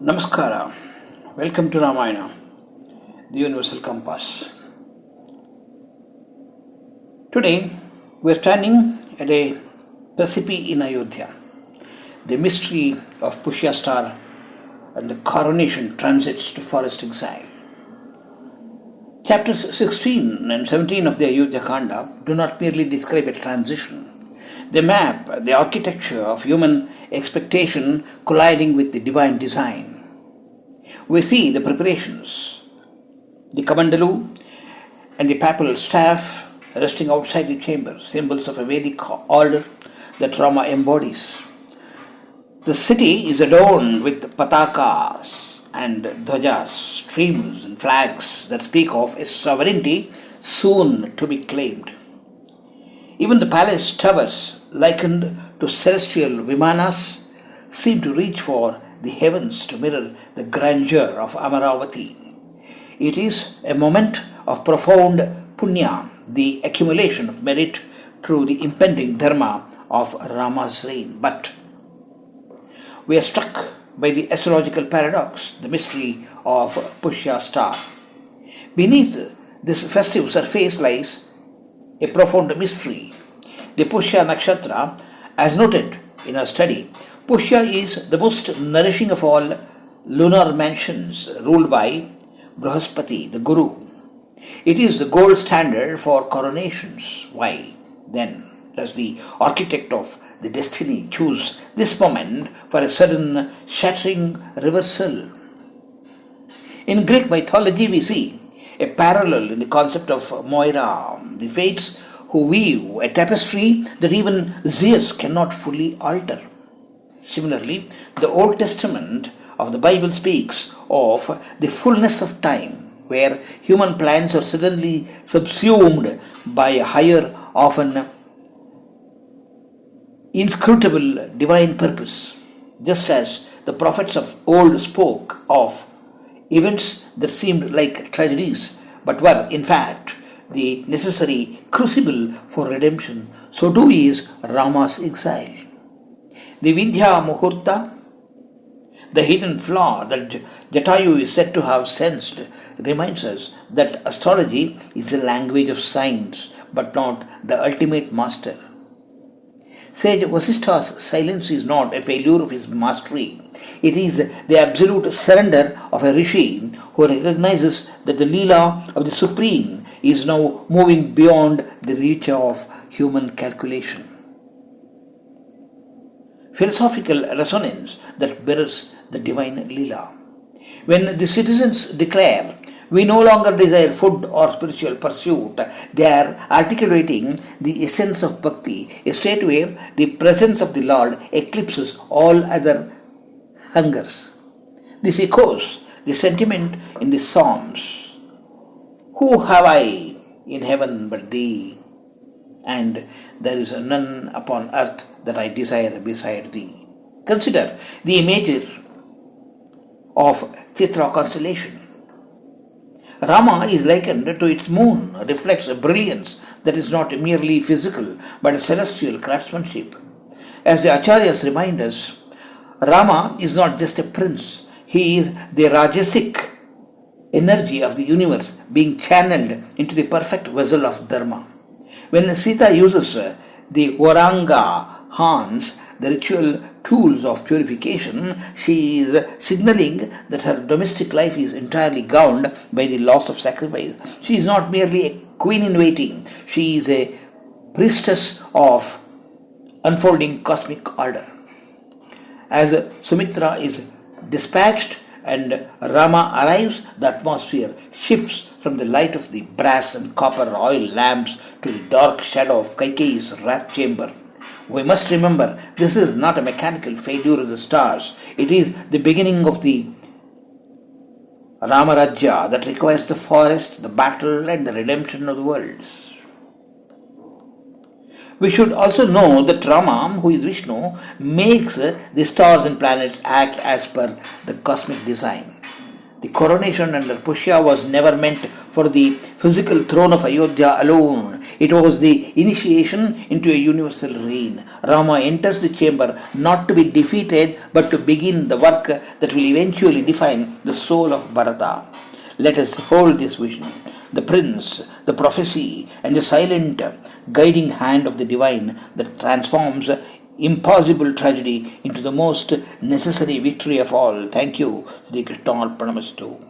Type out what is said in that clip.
Namaskara. Welcome to Ramayana, the Universal Compass. Today, we are standing at a precipice in Ayodhya. The mystery of Pushya Star and the Coronation transits to forest exile. Chapters 16 and 17 of the Ayodhya Kanda do not merely describe a transition. They map the architecture of human expectation colliding with the divine design. We see the preparations, the Kamandalu and the papal staff resting outside the chamber, symbols of a Vedic order that Rama embodies. The city is adorned with patakas and dhajas, streamers and flags that speak of a sovereignty soon to be claimed. Even the palace towers, likened to celestial vimanas, seem to reach for the heavens to mirror the grandeur of Amaravati. It is a moment of profound punya, the accumulation of merit through the impending dharma of Rama's reign. But we are struck by the astrological paradox, the mystery of Pushya Star. Beneath this festive surface lies a profound mystery. The Pushya Nakshatra, as noted in our study, Pushya is the most nourishing of all lunar mansions ruled by Brihaspati, the Guru. It is the gold standard for coronations. Why, then, does the architect of the destiny choose this moment for a sudden shattering reversal? In Greek mythology, we see a parallel in the concept of Moira, the fates who weave a tapestry that even Zeus cannot fully alter. Similarly, the Old Testament of the Bible speaks of the fullness of time, where human plans are suddenly subsumed by a higher, often inscrutable divine purpose, just as the prophets of old spoke of events that seemed like tragedies but were in fact the necessary crucible for redemption. So too is Rama's exile. The Vindya Muhūrta, the hidden flaw that Jatayu is said to have sensed, reminds us that astrology is the language of science but not the ultimate master. Sage Vasiṣṭha's silence is not a failure of his mastery. It is the absolute surrender of a rishi who recognizes that the Leela of the Supreme is now moving beyond the reach of human calculation. Philosophical resonance that mirrors the divine Leela. When the citizens declare, "We no longer desire food or spiritual pursuit," they are articulating the essence of bhakti, a state where the presence of the Lord eclipses all other hungers. This echoes the sentiment in the Psalms. "Who have I in heaven but thee? And there is none upon earth that I desire beside thee." Consider the imagery of Chitra constellation. Rama is likened to its moon, reflects a brilliance that is not merely physical but a celestial craftsmanship. As the Acharyas remind us, Rama is not just a prince, he is the Rajasic energy of the universe being channeled into the perfect vessel of Dharma. When Sita uses the Úâraṅga horns, the ritual tools of purification, she is signaling that her domestic life is entirely governed by the laws of sacrifice. She is not merely a queen in waiting, she is a priestess of unfolding cosmic order. As Sumitra is dispatched and Rama arrives, the atmosphere shifts from the light of the brass and copper oil lamps to the dark shadow of Kaikeyi's wrath chamber. We must remember, this is not a mechanical failure of the stars. It is the beginning of the Ramarajya that requires the forest, the battle, and the redemption of the worlds. We should also know that Rama, who is Vishnu, makes the stars and planets act as per the cosmic design. The coronation under Pushya was never meant for the physical throne of Ayodhya alone. It was the initiation into a universal reign. Rama enters the chamber not to be defeated but to begin the work that will eventually define the soul of Bharata. Let us hold this vision, the prince, the prophecy, and the silent guiding hand of the divine that transforms impossible tragedy into the most necessary victory of all. Thank you. Sri Krishna Arpanamastu.